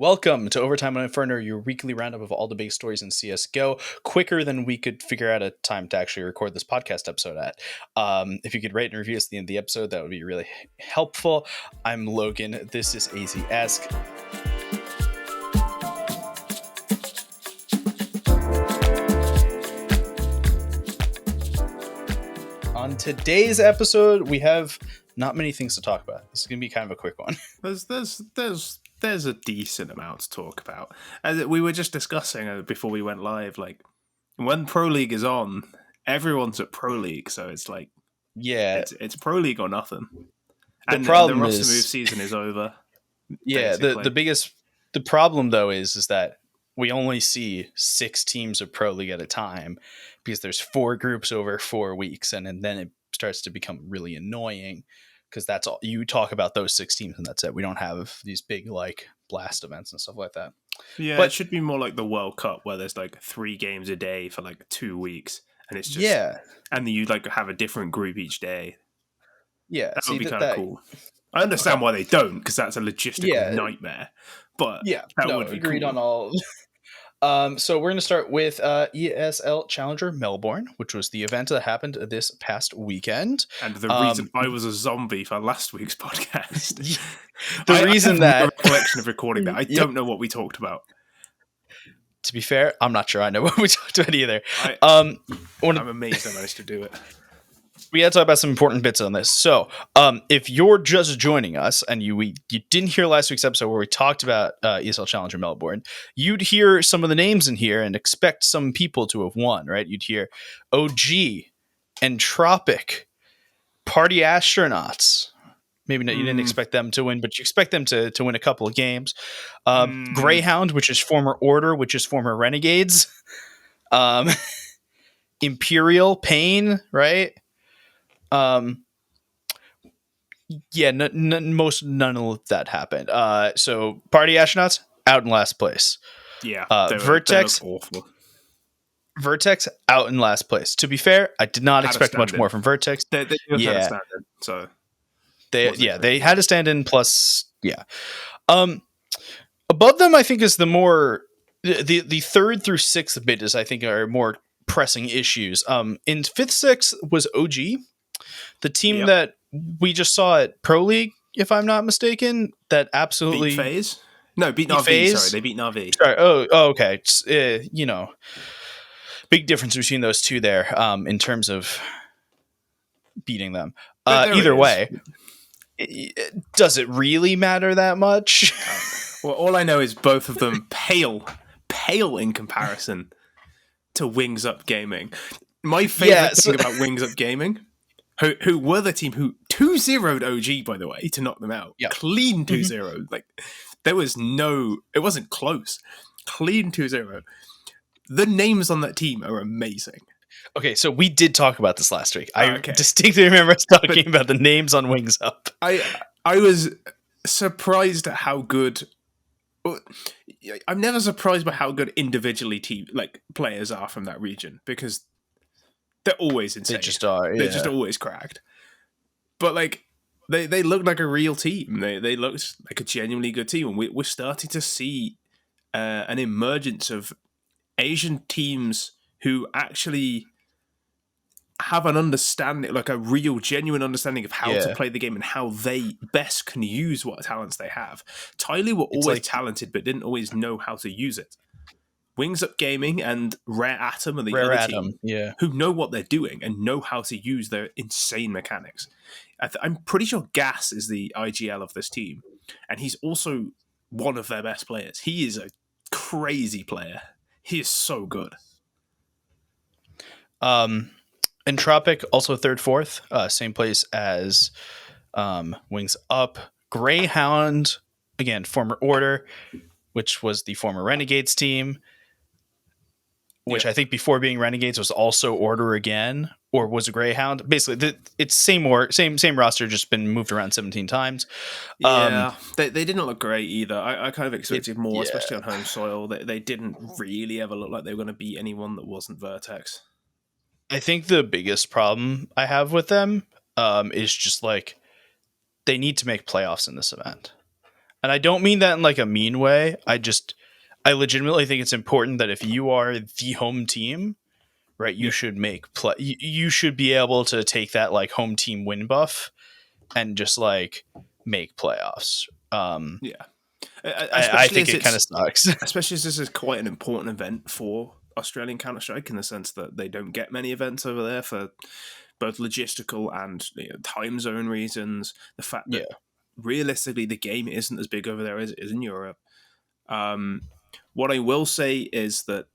Welcome to Overtime on Inferno, your weekly roundup of all the big stories in CSGO, quicker than we could figure out a time to actually record this podcast episode at. If you could rate and review us at the end of the episode, that would be really helpful. I'm Logan. This is Aizyesque. On today's episode, we have not many things to talk about. This is going to be kind of a quick one. There's a decent amount to talk about. As we were just discussing before we went live, like when Pro League is on, everyone's at Pro League, so it's like, yeah, it's Pro League or nothing. The problem the roster is, move season is over. Yeah, the problem though is that we only see 6 teams of Pro League at a time because there's 4 groups over 4 weeks, and then it starts to become really annoying because that's all you talk about, those 6 teams, and that's it. We don't have these big like blast events and stuff like that. Yeah, but it should be more like the World Cup where there's like 3 games a day for like 2 weeks, and it's just and then you like have a different group each day. Yeah, that would be kind of cool. I understand why they don't, because that's a logistical nightmare. But that would be agreed cool. on all. So we're going to start with ESL Challenger Melbourne, which was the event that happened this past weekend. And the reason I was a zombie for last week's podcast. The reason that... a recollection of recording that. I don't know what we talked about. To be fair, I'm not sure I know what we talked about either. I'm amazed I managed to do it. We had to talk about some important bits on this. So, if you're just joining us and you didn't hear last week's episode where we talked about ESL Challenger Melbourne, you'd hear some of the names in here and expect some people to have won, right? You'd hear OG, Entropic, Party Astronauts. Maybe not, you didn't expect them to win, but you expect them to win a couple of games. Greyhound, which is former Order, which is former Renegades. Imperial, Pain, right? None of that happened. So Party Astronauts out in last place. Yeah, Vertex awful. Vertex out in last place. To be fair, I did not expect much more from Vertex. They had a standard, so they had a stand-in plus. Above them, I think is the more the 3rd through 6th bit is I think are more pressing issues. In 5th, 6th was OG. The team that we just saw at Pro League, if I'm not mistaken, that absolutely... Beat FaZe? No, beat NAVI, sorry. They beat NAVI. Sorry. Oh, okay. Big difference between those two there in terms of beating them. Either way, does it really matter that much? Well, all I know is both of them pale in comparison to Wings Up Gaming. My favorite thing about Wings Up Gaming... Who were the team who 2-0'd OG, by the way, to knock them out. Yep. Clean 2-0. Like, there was it wasn't close. Clean 2-0. The names on that team are amazing. Okay, so we did talk about this last week. I distinctly remember us talking about the names on Wings Up. I was surprised at how good... I'm never surprised by how good individually players are from that region, because... they're always insane. They just are. They're just always cracked. But they look like a real team. They looked like a genuinely good team. And we're starting to see an emergence of Asian teams who actually have an understanding, like a real, genuine understanding of how to play the game and how they best can use what talents they have. Tyler were always talented, but didn't always know how to use it. Wings Up Gaming and Rare Atom are the other team who know what they're doing and know how to use their insane mechanics. I'm pretty sure Gas is the IGL of this team, and he's also one of their best players. He is a crazy player. He is so good. Entropic, also 3rd, 4th, same place as Wings Up. Greyhound, again, former Order, which was the former Renegades team. Which I think before being Renegades was also Order again, or was a Greyhound. Basically, it's same roster, just been moved around 17 times. They didn't look great either. I kind of expected more, especially on home soil. They didn't really ever look like they were going to beat anyone that wasn't Vertex. I think the biggest problem I have with them is just like they need to make playoffs in this event. And I don't mean that in like a mean way. I legitimately think it's important that if you are the home team, right, you Yeah. should make play. You should be able to take that like home team win buff and just like make playoffs. Yeah. I Especially think as it kind it's of sucks. especially as this is quite an important event for Australian Counter-Strike in the sense that they don't get many events over there for both logistical and time zone reasons. The fact that Yeah, realistically the game isn't as big over there as it is in Europe. Um, what I will say is that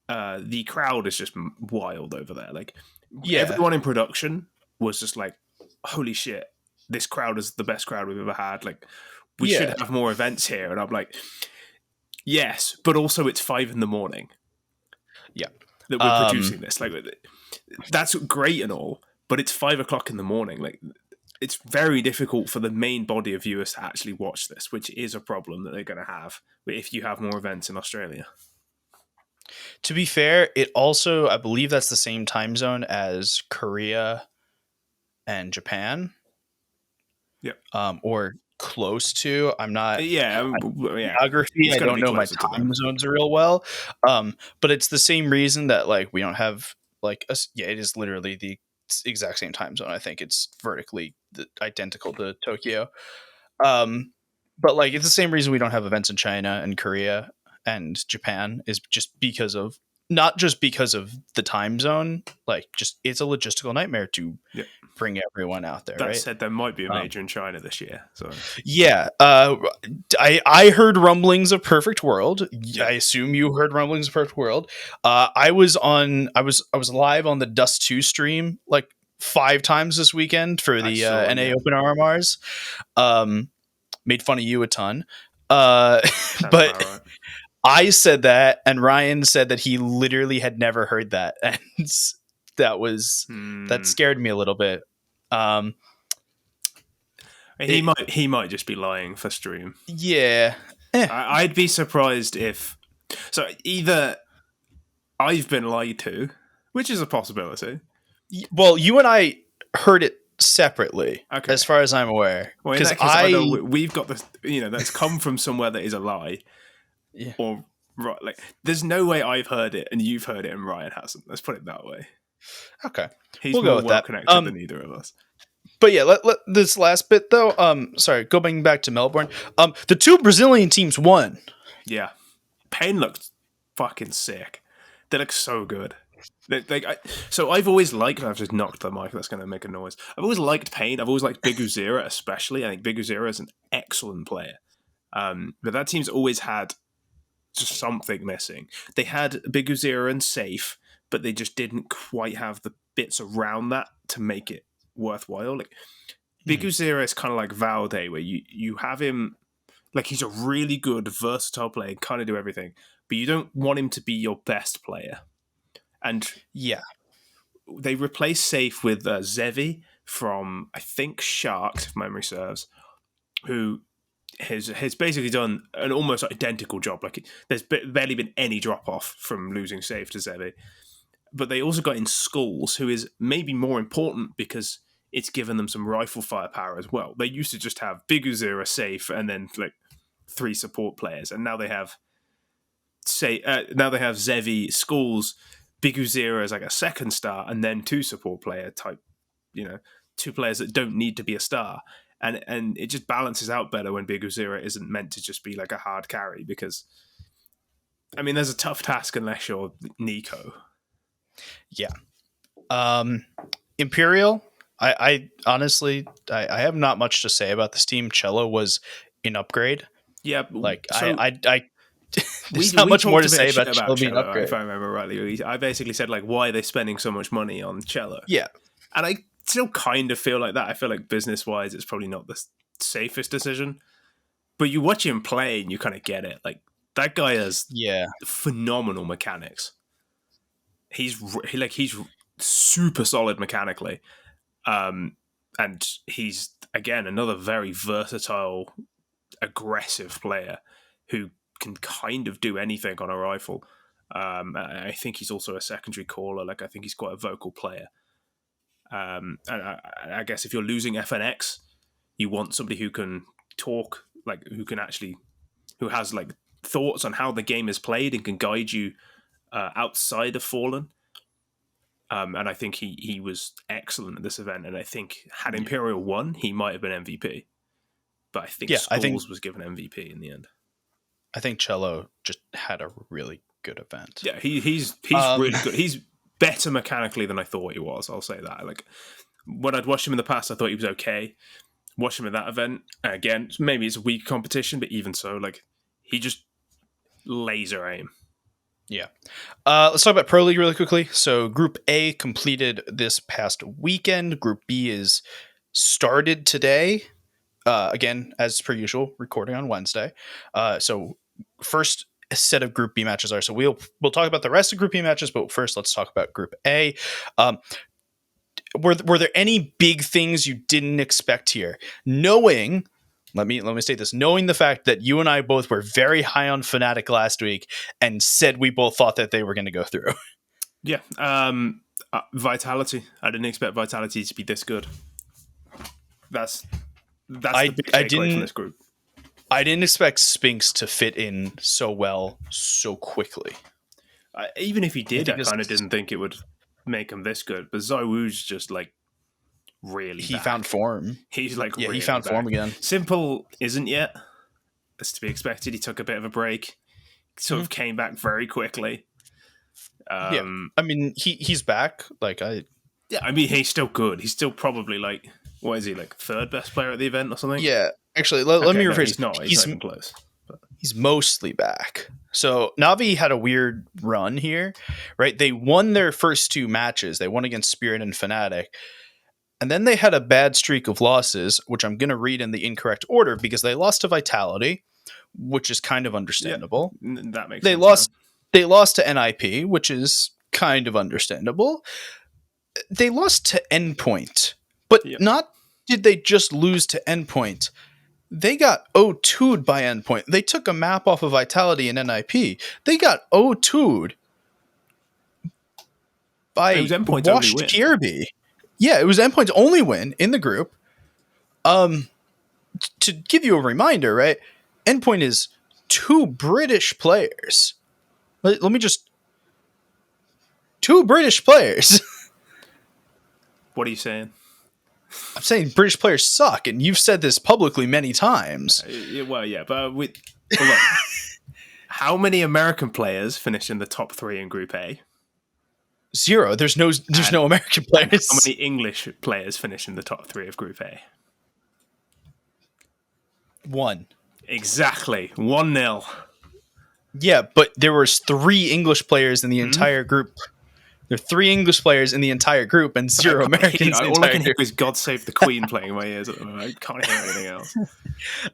the crowd is just wild over there. Like yeah, everyone in production was just like, "Holy shit, this crowd is the best crowd we've ever had." Like we should yeah, have more events here. And I'm like, yes, but also it's 5 a.m. yeah. that we're Um, producing this. Like that's great and all, but it's 5 o'clock in the morning. Like it's very difficult for the main body of viewers to actually watch this, which is a problem that they're going to have if you have more events in Australia. to be fair, it also I believe that's the same time zone as Korea and Japan, Yep. or close to. I'm not Yeah. Yeah. geography. It's I got to don't be know my closer to them. time zones real well, but it's the same reason that like we don't have like yeah, it is literally the exact same time zone. I think it's vertically identical to Tokyo. Um, but like it's the same reason we don't have events in China and Korea and Japan is just because of not just because of the time zone, like just it's a logistical nightmare to Yeah. bring everyone out there, That right? said, there might be a Um, major in China this year. So yeah, I heard rumblings of Perfect World. yeah, I assume you heard rumblings of Perfect World. I was live on the Dust 2 stream like 5 times this weekend for I the saw. NA Yeah, Open RMRs. Made fun of you a ton. Uh, sounds but about right. I said that, and Ryan said that he literally had never heard that, and that was that Hmm. scared me a little bit. Um, He it, might just be lying for stream. yeah, eh. I'd be surprised if. So either I've been lied to, which is a possibility. Well, you and I heard it separately, Okay. as far as I'm aware, Well, in because that case, either I we've got this, that's come from somewhere that is a lie, yeah. or right, like there's no way I've heard it and you've heard it and Ryan hasn't. Let's put it that way. Okay, He's we'll go more with well that. connected than either of us. But yeah, let this last bit though. Sorry, going back to Melbourne. The two Brazilian teams won. Yeah, Payne looked fucking sick. They look so good. So I've always liked. I've just knocked the mic. That's going to make a noise. I've always liked Payne. I've always liked Big Uzira, especially. I think Big Uzira is an excellent player. But that team's always had just something missing. They had Big Uzira and Safe, but they just didn't quite have the bits around that to make it worthwhile. Like Big Uzira is kind of like Valde, where you have him like he's a really good, versatile player, kind of do everything, but you don't want him to be your best player. And Yeah, they replaced Safe with Zevi from, I think, Sharks, if memory serves, who has basically done an almost identical job. Like there's barely been any drop off from losing Safe to Zevi. But they also got in Skulls, who is maybe more important because it's given them some rifle firepower as well. They used to just have Big Uzira, Safe, and then like 3 support players, and now they have Zevi, Skulls, Big Uzira as like a second star, and then 2 support player type, 2 players that don't need to be a star, and it just balances out better when Big Uzira isn't meant to just be like a hard carry because, I mean, there's a tough task unless you're Nico. yeah. Imperial. I honestly I have not much to say about this team. Cello was an upgrade. Yeah, Like so I we there's not much more talked to a bit say of shit about about Cello being an Cello, if upgrade. I remember rightly. I basically said like, why are they spending so much money on Cello? Yeah, And I still kind of feel like that. I feel like business wise, it's probably not the safest decision. But you watch him play and you kind of get it. Like that guy has yeah, phenomenal mechanics. He's super solid mechanically, and he's again another very versatile, aggressive player who can kind of do anything on a rifle. I think he's also a secondary caller. Like I think he's quite a vocal player. And I guess if you're losing FNX, you want somebody who can talk like who has like thoughts on how the game is played and can guide you outside of Fallen. And I think he was excellent at this event. And I think had Imperial won, he might have been MVP. But I think Skulls was given MVP in the end. I think Cello just had a really good event. Yeah, he's really good. He's better mechanically than I thought he was. I'll say that. Like when I'd watched him in the past, I thought he was okay. Watched him at that event again. Maybe it's a weak competition, but even so, like he just laser aim. Yeah. Let's talk about Pro League really quickly. So Group A completed this past weekend. Group B is started today. Again, as per usual, recording on Wednesday. So first set of Group B matches are. So we'll talk about the rest of Group B matches, but first let's talk about Group A. Were there any big things you didn't expect here? Knowing, let me state this, knowing the fact that you and I both were very high on Fnatic last week and said we both thought that they were going to go through. Yeah. Vitality. I didn't expect Vitality to be this good. That's the big takeaway from this group. I didn't expect Spinks to fit in so well so quickly. Even if he did, I kind of didn't think it would make him this good. But ZywOo's just like really he back. Found form. He's like he really found back. Form again. Simple isn't yet. That's to be expected. He took a bit of a break. Sort of came back very quickly. I mean he's back. I mean he's still good. He's still probably like, what is he, like third best player at the event or something? Yeah, actually, let me rephrase. He's not even close. But. He's mostly back. So Navi had a weird run here, right? They won their first two matches. They won against Spirit and Fnatic. And then they had a bad streak of losses, which I'm going to read in the incorrect order because they lost to Vitality, which is kind of understandable. Yeah, that makes sense. They lost to NIP, which is kind of understandable. They lost to Endpoint, but not did they just lose to Endpoint. They got 0-2'd by Endpoint. They took a map off of Vitality and NIP. They got 0-2'd by washed Kirby. Yeah, it was Endpoint's only win in the group. To give you a reminder, right? Endpoint is two British players. Let me just... Two British players. What are you saying? I'm saying British players suck, and you've said this publicly many times. But look, how many American players finished in the top 3 in Group A? 0. There's no American players. How many English players finished in the top 3 of Group A? 1. Exactly. 1-0. Yeah, but there was 3 English players in the entire group. There are 3 English players in the entire group and 0 Americans. All I can hear is God Save the Queen playing in my ears at the moment. I can't hear anything else.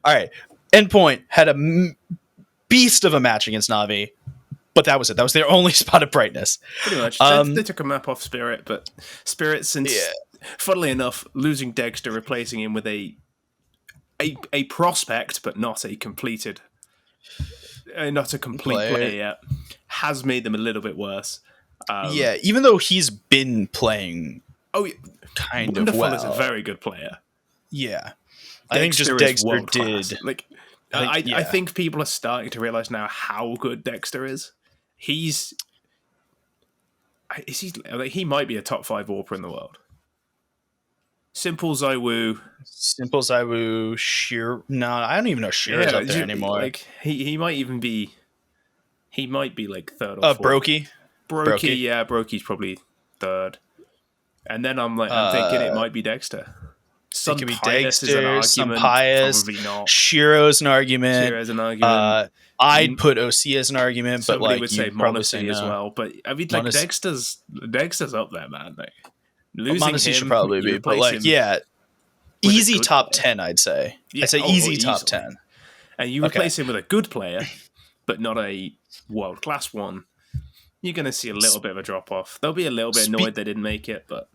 All right. Endpoint had a beast of a match against Navi, but that was it. That was their only spot of brightness. Pretty much. They took a map off Spirit, but Spirit, since, funnily enough, losing Dexter, replacing him with a prospect, but not a completed, not a complete player yet, has made them a little bit worse. Even though he's been playing kind Wonderful of well. Is a very good player. Yeah. I think just Dexter did. I think people are starting to realize now how good Dexter is. He might be a top 5 AWPer in the world. Simple ZywOo. Sheer. No, I don't even know Sheer's up there anymore. Like he might even be. He might be like 3rd or 4th. Brokey. Yeah, Brokey's probably 3rd. And then I'm thinking it might be Dexter. It could be Dexter, some Pius, probably not. Shiro's an argument. I'd put OC as an argument, but somebody would say Monacy as well. But I mean, like Dexter's up there, man. Like losing Monacy him should probably be, but easy top 10. I'd say. I'd say easy top 10. And you replace him with a good player, but not a world class one. You're going to see a little bit of a drop off. They'll be a little bit annoyed they didn't make it, but.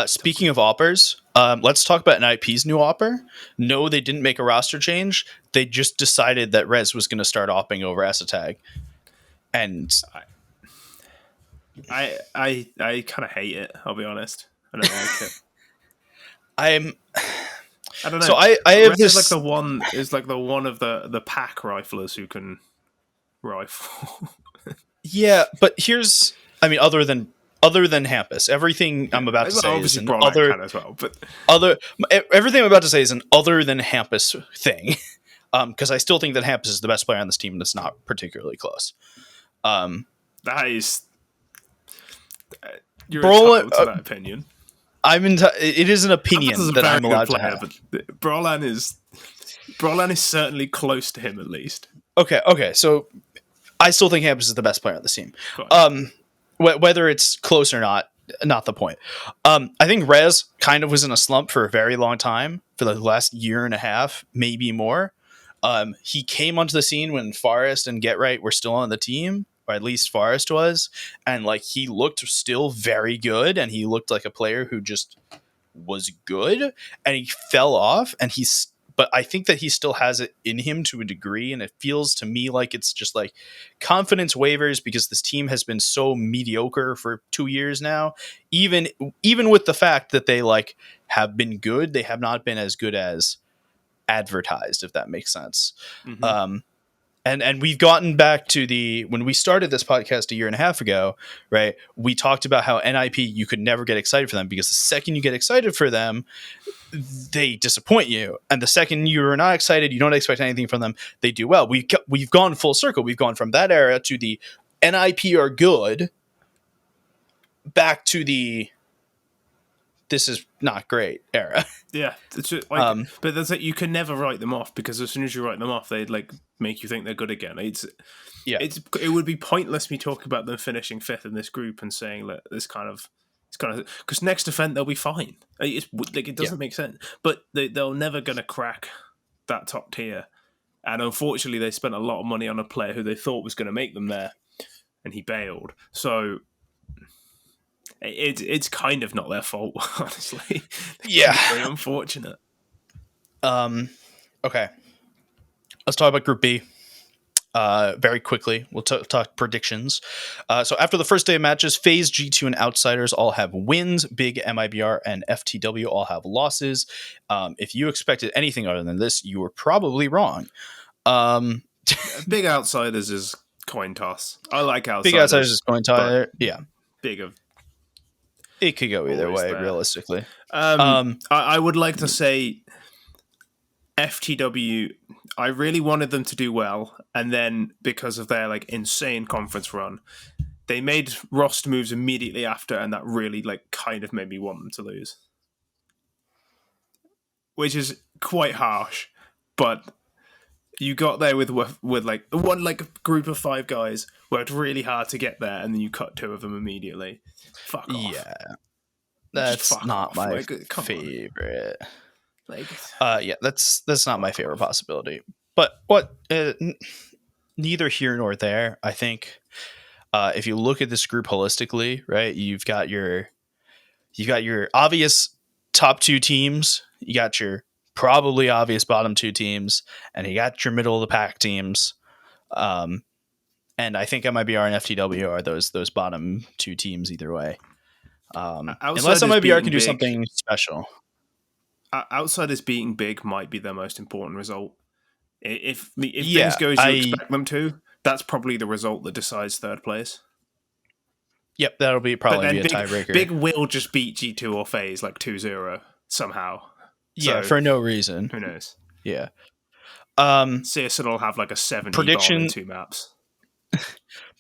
Speaking of oppers, let's talk about NIP's new opper. No, they didn't make a roster change. They just decided that Rez was going to start opping over Asatag. And I kind of hate it, I'll be honest. I don't like it. I don't know. So I have Rez this is like the one of the pack riflers who can rifle. Yeah, but here's I mean other than Hampus, everything I'm about to Well, say is obviously an Brolac can as well, but other everything I'm about to say is an other than Hampus thing. Because I still think that Hampus is the best player on this team and it's not particularly close. that is you're Brolan, entitled to that opinion. it is an Hampus is opinion a that very I'm good allowed to player, have. but Brolac is certainly close to him at least. Okay, so I still think Hampus is the best player on this team. Fine. Whether it's close or not the point. I think Rez kind of was in a slump for a very long time, for the last year and a half, maybe more. He came onto the scene when Forrest and Get Right were still on the team, or at least Forrest was, and like he looked still very good, and he looked like a player who just was good, and he fell off, and but I think that he still has it in him to a degree, and it feels to me like it's just like confidence wavers because this team has been so mediocre for 2 years now. Even with the fact that they like have been good, they have not been as good as advertised, if that makes sense. Mm-hmm. And we've gotten back to when we started this podcast a year and a half ago, right? We talked about how NIP, you could never get excited for them because the second you get excited for them, they disappoint you, and the second you're not excited, you don't expect anything from them, they do well. We've gone full circle. We've gone from that era to the NIP are good, back to the this is not great era. Yeah, it's just, like, but that's like you can never write them off because as soon as you write them off, they'd like make you think they're good again. It would be pointless me talking about them finishing fifth in this group and saying that it's kind of because next event they'll be fine. It doesn't make sense, but they're never gonna crack that top tier. And unfortunately, they spent a lot of money on a player who they thought was going to make them there, and he bailed. So it's kind of not their fault, honestly. Yeah. Very unfortunate. Okay. Let's talk about Group B. Very quickly, we'll talk predictions. So after the first day of matches, FaZe, G2, and Outsiders all have wins. Big, MIBR, and FTW all have losses. If you expected anything other than this, you were probably wrong. Big Outsiders is coin toss. I like Outsiders. Big Outsiders is coin toss. Yeah. Big of. It could go either way, there. realistically. I would like to say FTW, I really wanted them to do well, and then because of their like insane conference run, they made roster moves immediately after, and that really like kind of made me want them to lose, which is quite harsh. But you got there with like one like group of 5 guys, worked really hard to get there, and then you cut 2 of them immediately. Fuck off. Yeah, that's not off. my Like, favorite. Like, yeah, that's not my favorite possibility. But what? Neither here nor there. I think if you look at this group holistically, right, you've got your obvious top 2 teams, you got your probably obvious bottom 2 teams, and you got your middle of the pack teams. And I think MIBR and FTW are those bottom 2 teams either way. Unless MIBR can do something special. Outsiders beating big might be their most important result. If things go as you expect them to, that's probably the result that decides third place. Yep, that'll probably be a tiebreaker. Big will just beat G2 or FaZe like 2-0 somehow. Yeah, for no reason. Who knows? Yeah. CSN will have like a 70 bomb in 2 maps.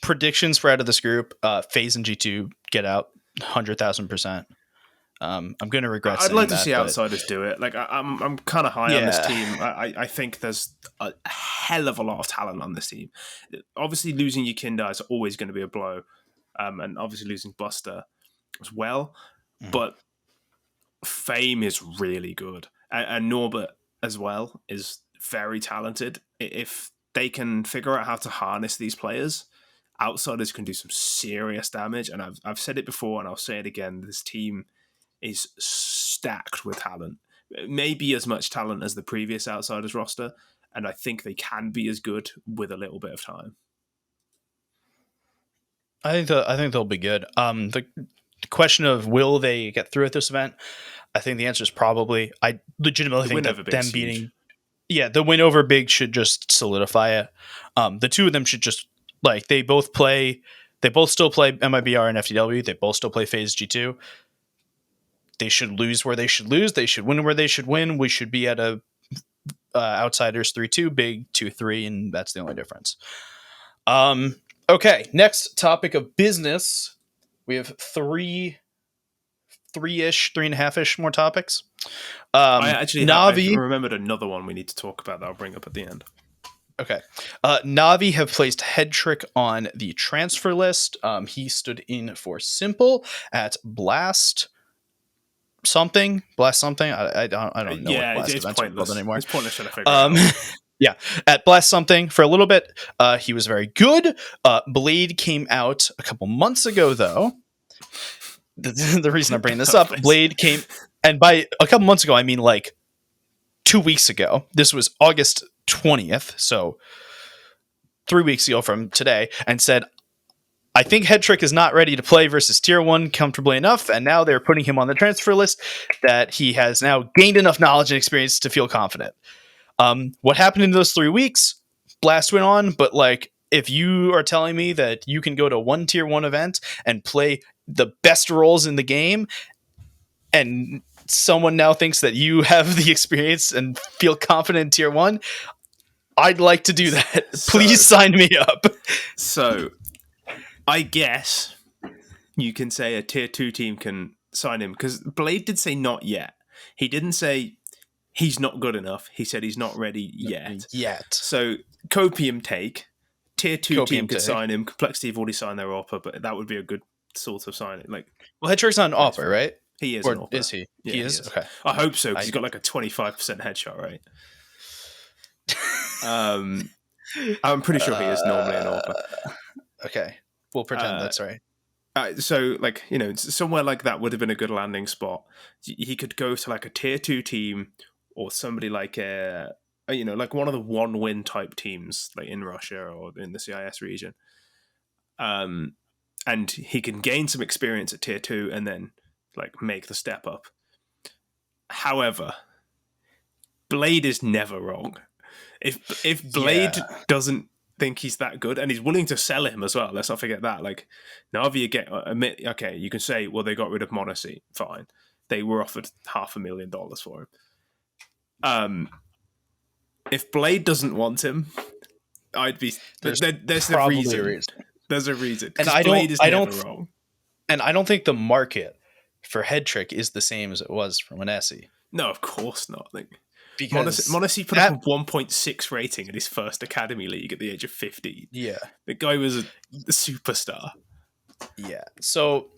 Predictions for out of this group, FaZe and G2 get out 100,000%. I'm going to regret saying that. I'd like to see Outsiders do it. Like I'm kind of high on this team. I think there's a hell of a lot of talent on this team. Obviously, losing Yakinda is always going to be a blow, and obviously losing Buster as well. But Fame is really good, and Norbert as well is very talented. If they can figure out how to harness these players, Outsiders can do some serious damage. And I've said it before, and I'll say it again. This team is stacked with talent, maybe as much talent as the previous Outsiders roster, and I think they can be as good with a little bit of time. I think they'll be good. question of will they get through at this event? I think the answer is probably. I legitimately think that them beating, the win over Big should just solidify it. The two of them should just they both still play MIBR and FTW. They both still play Phase G2. They should lose where they should lose. They should win where they should win. We should be at a Outsiders 3-2, Big 2-3, and that's the only difference. Okay, next topic of business. We have three and a half-ish more topics. NAVI. I remembered another one we need to talk about that I'll bring up at the end. Okay. NAVI have placed Headtrick on the transfer list. He stood in for Simple at Blast something. I don't know. Yeah, what Blast it's pointless anymore. It's pointless trying to figure out. Yeah, at Blast something for a little bit. He was very good. Blade came out a couple months ago, though. The reason I'm bringing this up, Blade came, and by a couple months ago, I mean 2 weeks ago. This was August 20th, so 3 weeks ago from today, and said, I think Headtrick is not ready to play versus Tier 1 comfortably enough, and now they're putting him on the transfer list that he has now gained enough knowledge and experience to feel confident. What happened in those 3 weeks? Blast went on, but if you are telling me that you can go to one Tier 1 event and play the best roles in the game, and someone now thinks that you have the experience and feel confident in Tier 1, I'd like to do that. Please sign me up. So, I guess you can say a Tier 2 team can sign him, because Blade did say not yet. He didn't say he's not good enough. He said he's not ready yet. So, Copium take. Tier 2 team could sign him. Complexity have already signed their offer, but that would be a good sort of signing. Headtrick's on offer, right? He is. Or is he? Yeah, he is? Okay. I hope so, because he's got a 25% headshot rate. I'm pretty sure he is normally an offer. Okay. We'll pretend that's right. So, somewhere like that would have been a good landing spot. He could go to a Tier 2 team, or somebody like one of the one-win type teams, in Russia or in the CIS region. And he can gain some experience at Tier 2 and then make the step up. However, Blade is never wrong. If Blade doesn't think he's that good, and he's willing to sell him as well, let's not forget that. NAVI okay, you can say, well, they got rid of Monacy, fine. They were offered $500,000 for him. If Blade doesn't want him, I'd be there's a reason. There's a reason. And I don't wrong. And I don't think the market for Headtrick is the same as it was for Monacy. No, of course not. Because Monacy put up a 1.6 rating in his first Academy League at the age of 15. Yeah. The guy was a superstar. Yeah. So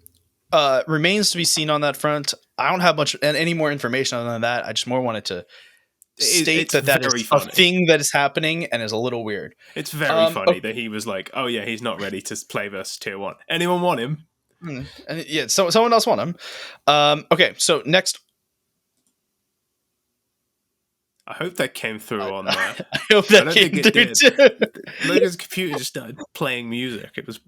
remains to be seen on that front. I don't have much any more information other than that. I just more wanted to state that is funny. A thing that is happening and is a little weird. It's very funny that he was oh yeah, he's not ready to play versus Tier 1. Anyone want him? Yeah, so someone else want him. Okay, so next. I hope that came through on there. I hope that came through too. Logan's computer just started playing music. It was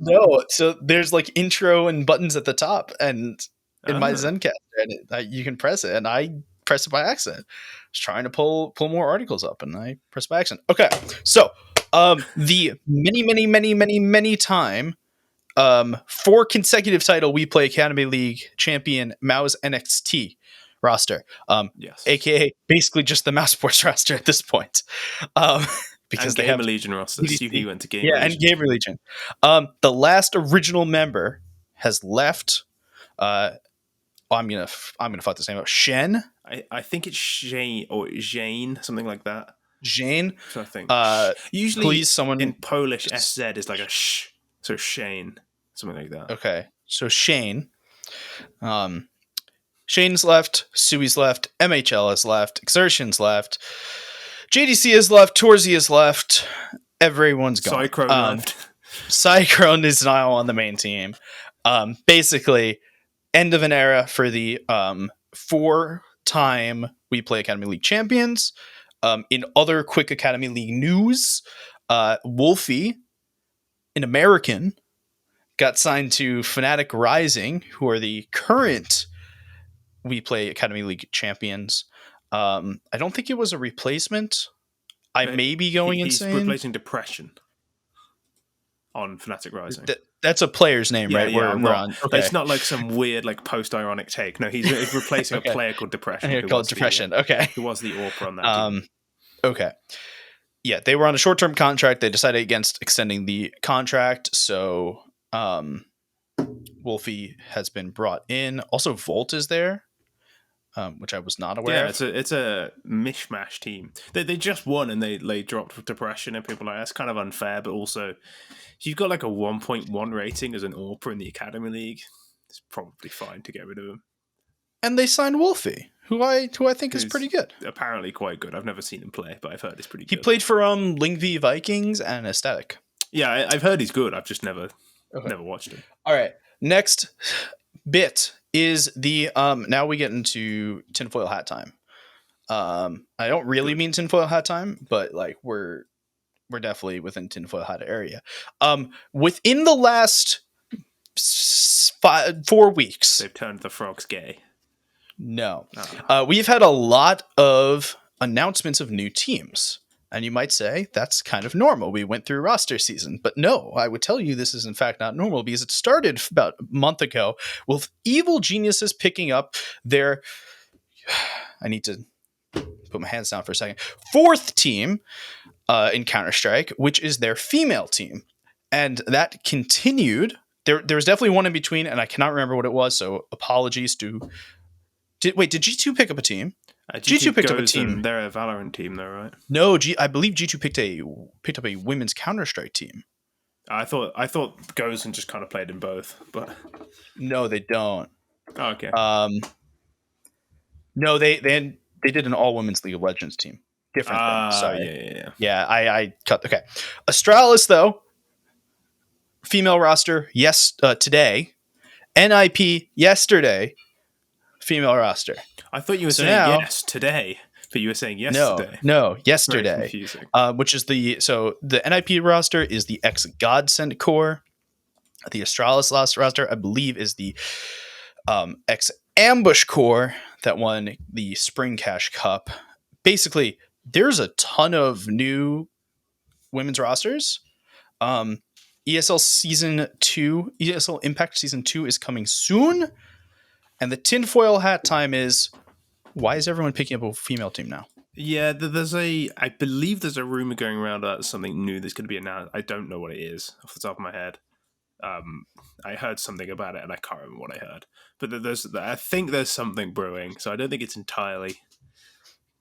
so there's intro and buttons at the top, and in my Zencaster, and you can press it, and I press it by accident. I was trying to pull more articles up, and I pressed by accident. Okay, so the many time 4 consecutive title We Play Academy League champion MOUZ NXT roster, yes, aka basically just the Mouse Sports roster at this point, because and they have Legion roster. He went to Game Legion. And Gamer Legion. The last original member has left. I'm gonna fuck this name up. Shen. I think it's Shane or Jane, something like that. Jane. So I think usually please someone in Polish SZ is like a sh, so Shane, something like that. Okay, so Shane. Shane's left, Sui's left, MHL has left, Exertion's left, JDC has left, Torzy has left, everyone's gone. Cyclone left. Cyclone is now on the main team. Basically, end of an era for the 4-time We Play Academy League champions. In other quick Academy League news, Wolfie, an American, got signed to Fnatic Rising, who are the current We Play Academy League champions. I don't think it was a replacement. I may be going He's insane. replacing Depression on Fnatic Rising. That's a player's name, right? Yeah, We're on. Okay. It's not like some weird like post-ironic take. No, he's replacing Okay. a player called Depression. Called Depression. Okay. Who was the AWPer on that team. Okay. Yeah, they were on a short-term contract. They decided against extending the contract, so Wolfie has been brought in. Also, Volt is there, which I was not aware of. It's a mishmash team. They just won and they dropped Depression, and people are like, that's kind of unfair, but also if you've got like a 1.1 rating as an AWPer in the Academy League, it's probably fine to get rid of him. And they signed Wolfie, who I think is pretty good. Apparently quite good. I've never seen him play, but I've heard he's pretty good. He played for Lingvi Vikings and Aesthetic. Yeah, I've heard he's good. I've just never watched him. All right. Next bit is the now we get into tinfoil hat time. I don't really mean tinfoil hat time, but like we're definitely within tinfoil hat area. Within the last 4 weeks, they've turned the frogs gay. No. We've had a lot of announcements of new teams. And you might say that's kind of normal. We went through roster season. But no, I would tell you this is in fact not normal because it started about a month ago with Evil Geniuses picking up their... I need to put my hands down for a second. 4th team in Counter-Strike, which is their female team. And that continued. There was definitely one in between, and I cannot remember what it was, so apologies to... Did G2 pick up a team? G2 picked up a team. They're a Valorant team, though, right? No, I believe G2 picked up a women's Counter-Strike team. I thought Goes and just kind of played in both, but no, they don't. Oh, okay. No, they did an all women's League of Legends team. Different thing. Sorry. Yeah. I cut. Okay, Astralis though, female roster. Yes, today. NIP yesterday. Female roster. I thought you were saying yes today, but you were saying yesterday. No, yesterday. Very confusing. Which is the NIP roster is the ex Godsend core. The Astralis last roster, I believe, is the ex Ambush core that won the Spring Cash Cup. Basically, there's a ton of new women's rosters. ESL Season 2, ESL Impact Season 2 is coming soon. And the tinfoil hat time is, why is everyone picking up a female team now? Yeah, I believe there's a rumor going around about something new that's going to be announced. I don't know what it is off the top of my head. I heard something about it and I can't remember what I heard. But I think there's something brewing, so I don't think it's entirely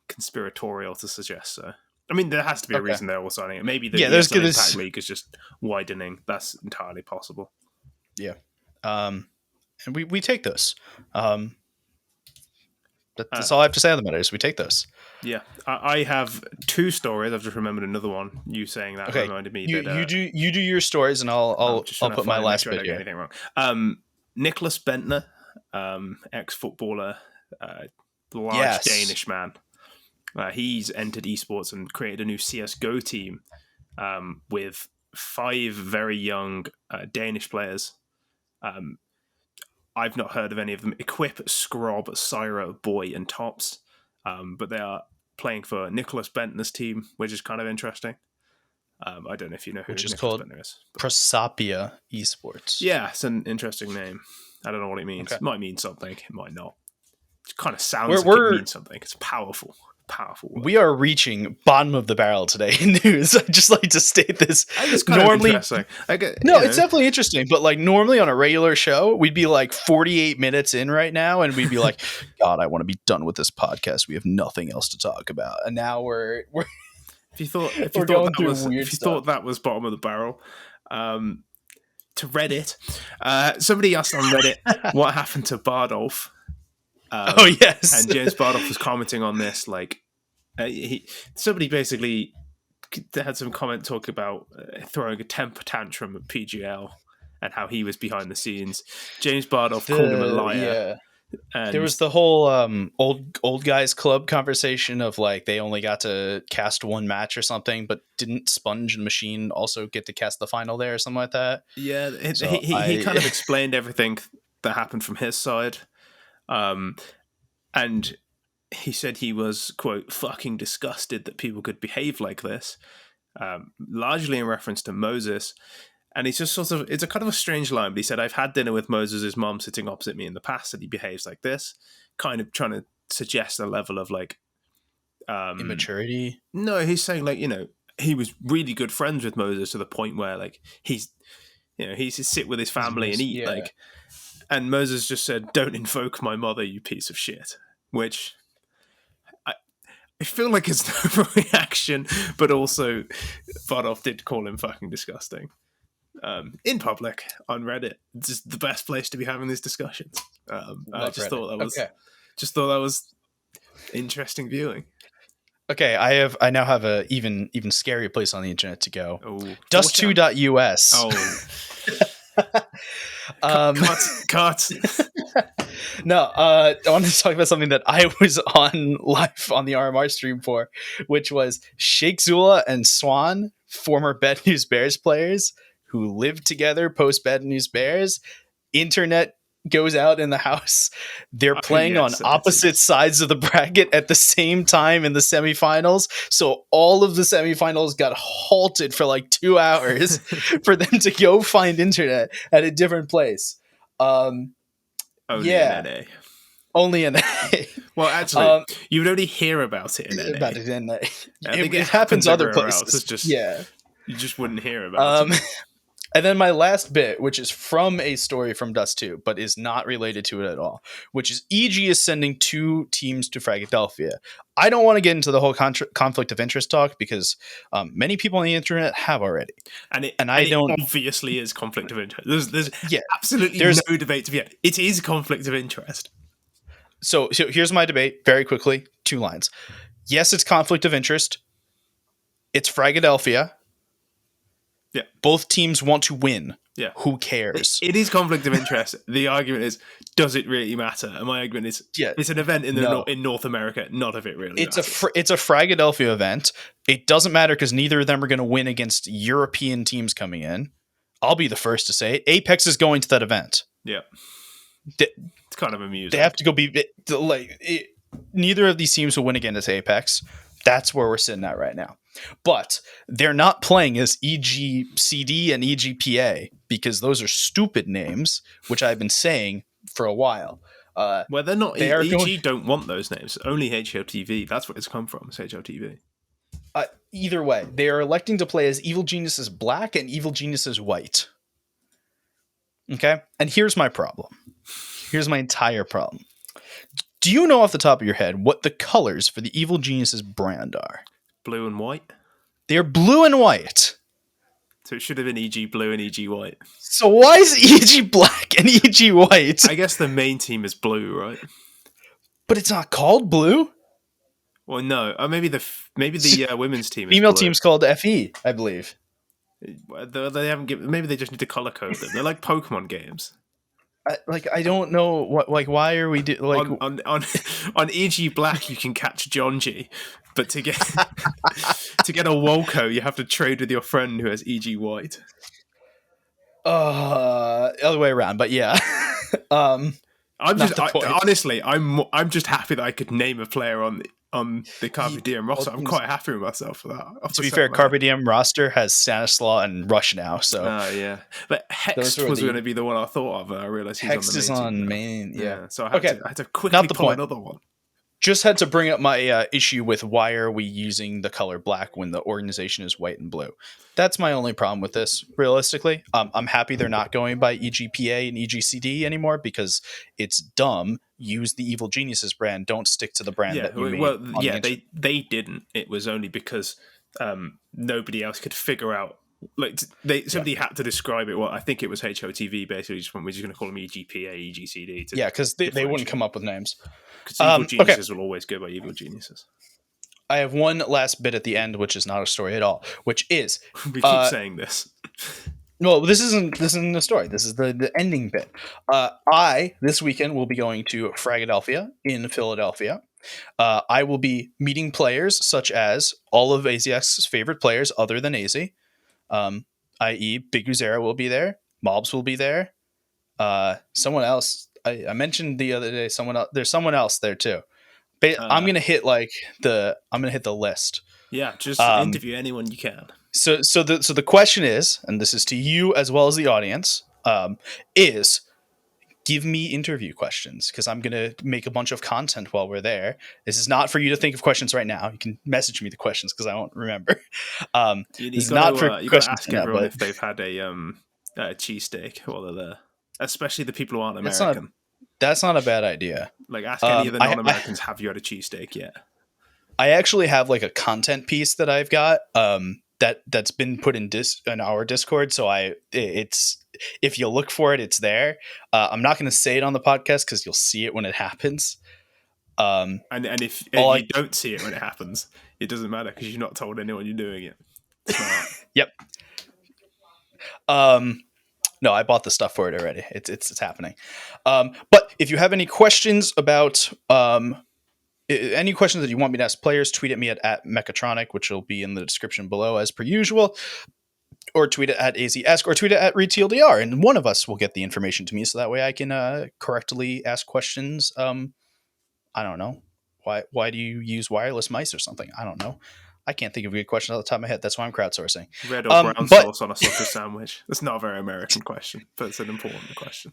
conspiratorial to suggest so. I mean, there has to be a reason they're all signing it. Maybe the ESL Impact League is just widening. That's entirely possible. Yeah. And we take those. That's all I have to say on the matter is we take those. Yeah. I have 2 stories. I've just remembered another one. You saying that reminded me. You do your stories and I'll put my last bit here. Anything wrong. Nicholas Bentner, ex-footballer, large Danish man. He's entered esports and created a new CSGO team with 5 very young Danish players. I've not heard of any of them. Equip, Scrob, Syra, Boy, and Tops. But they are playing for Nicholas Bentner's team, which is kind of interesting. I don't know if you know who Nicholas Bentner is. Prosopia Esports. Yeah, it's an interesting name. I don't know what it means. Okay. It might mean something. It might not. It kind of sounds like it means something. It's powerful. Word. We are reaching bottom of the barrel today in news. I'd just like to state this. It's kind of interesting. It's definitely interesting. But like normally on a regular show, we'd be like 48 minutes in right now, and we'd be like, "God, I want to be done with this podcast. We have nothing else to talk about." And now we're. If you thought that was bottom of the barrel, to Reddit, somebody asked on Reddit what happened to Bardolph. Yes. And James Bardolph was commenting on this. Like, somebody basically had some comment talking about throwing a temper tantrum at PGL and how he was behind the scenes. James Bardolph called him a liar. And There was the whole old guys club conversation of like they only got to cast one match or something, but didn't Sponge and Machine also get to cast the final there or something like that? yeah, So he kind of explained everything that happened from his side, and he said he was, quote, fucking disgusted that people could behave like this, largely in reference to Moses. And he's just sort of, it's a kind of a strange line, but he said, I've had dinner with Moses' mom sitting opposite me in the past, and he behaves like this, kind of trying to suggest a level of like immaturity. No, he's saying like, he was really good friends with Moses to the point where like he's to sit with his family and eat, yeah. like, and Moses just said, "Don't invoke my mother, you piece of shit," which I feel like it's no reaction, but also Vardoff did call him fucking disgusting. In public on Reddit. It's just the best place to be having these discussions. I just thought that was interesting viewing. Okay, I now have a even scarier place on the internet to go. Oh, Dust2.us. Cut. No, I wanted to talk about something that I was on live on the RMR stream for, which was Sheikh Zula and Swan, former Bad News Bears players who lived together post Bad News Bears. Internet goes out in the house. They're playing on opposite sides of the bracket at the same time in the semifinals. So all of the semifinals got halted for like 2 hours for them to go find internet at a different place. Only in NA. Only in NA. Well, actually, you would only hear about it in NA. About it in NA. It happens other places. Else. It's just, yeah. You just wouldn't hear about it. And then my last bit, which is from a story from Dust 2, but is not related to it at all, which is EG is sending 2 teams to Fragadelphia. I don't want to get into the whole conflict of interest talk because many people on the internet have already. And it obviously is conflict of interest. There's absolutely no debate to be had. It is conflict of interest. So here's my debate very quickly. 2 lines. Yes, it's conflict of interest. It's Fragadelphia. Yeah. Both teams want to win. Yeah. Who cares? It is conflict of interest. The argument is, does it really matter? And my argument is, it's an event in North America. Not if it really matters. It's a Fragadelphia event. It doesn't matter because neither of them are going to win against European teams coming in. I'll be the first to say it. Apex is going to that event. Yeah. It's kind of amusing. They have to go neither of these teams will win against Apex. That's where we're sitting at right now. But they're not playing as EGCD and EGPA because those are stupid names, which I've been saying for a while. Well, they're not. EG don't want those names. Only HOTV. That's where it's come from. It's HOTV. Either way, they are electing to play as Evil Geniuses Black and Evil Geniuses White. Okay? And here's my problem. Here's my entire problem. Do you know off the top of your head what the colors for the Evil Geniuses brand are? Blue and white? They're blue and white. So it should have been EG blue and EG white. So why is EG black and EG white? I guess the main team is blue, right? But it's not called blue. Well, no. Maybe the women's team is female blue. Team's called FE, I believe. They haven't given. Maybe they just need to color code them. They're like Pokemon games. I don't know what. Like, why are we on EG Black? You can catch Jonji, but to get a Wolco, you have to trade with your friend who has EG White. Other way around, but yeah. Honestly, I'm just happy that I could name a player on the Carpe Diem roster. I'm quite happy with myself for that. To be fair, Carpe Diem roster has Stanislaw and Rush now. So yeah, but Hex was going to be the one I thought of, and I realized he's Hex is on the main. Yeah, so I had to quickly pull another one. Just had to bring up my issue with why are we using the color black when the organization is white and blue. That's my only problem with this, realistically. I'm happy they're not going by EGPA and EGCD anymore because it's dumb. Use the Evil Geniuses brand. Don't stick to the brand that you made. Well, yeah, they didn't. It was only because nobody else could figure out. Like somebody had to describe it. Well, I think it was HOTV basically. We're just going to call them EGPA, EGCD. Because they wouldn't come up with names. Because Evil Geniuses will always go by Evil Geniuses. I have one last bit at the end, which is not a story at all, which is... we keep saying this. No, this isn't the story. This is the ending bit. I this weekend will be going to Philadelphia in Philadelphia. I will be meeting players such as all of Aizyesque's favorite players, other than AZ, i.e., Big Uzera will be there, Mobs will be there. Someone else I mentioned the other day. Someone else. There's someone else there too. But I'm gonna hit the list. Yeah, just Um, interview anyone you can. so the question is, and this is to you as well as the audience, is give me interview questions because I'm gonna make a bunch of content while we're there. This is not for you to think of questions right now. You can message me the questions because I won't remember. You This is got not for to questions ask right now, everyone but if they've had a cheesesteak while they're there, especially the people who aren't that's not American. that's not a bad idea. Like, ask any of the I non-Americans, have you had a cheesesteak yet? I actually have like a content piece that I've got that's been put in our Discord. So it's if you look for it, it's there. I'm not going to say it on the podcast because you'll see it when it happens. And if you don't see it when it happens, it doesn't matter because you've not told anyone you're doing it. Smart. Yep. No, I bought the stuff for it already. It's happening. But if you have any questions about any questions that you want me to ask players, tweet at me at Mechatronic, which will be in the description below as per usual, or tweet it at AZESC, or tweet it at ReTLDR, and one of us will get the information to me so that way I can correctly ask questions. I don't know. Why do you use wireless mice or something? I don't know. I can't think of a good question off the top of my head. That's why I'm crowdsourcing. Red or brown sauce on a sausage sandwich? That's not a very American question, but it's an important question.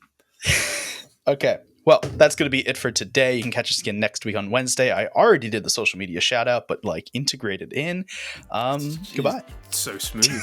Okay. Well, that's going to be it for today. You can catch us again next week on Wednesday. I already did the social media shout out, but like integrated in. Goodbye. So smooth.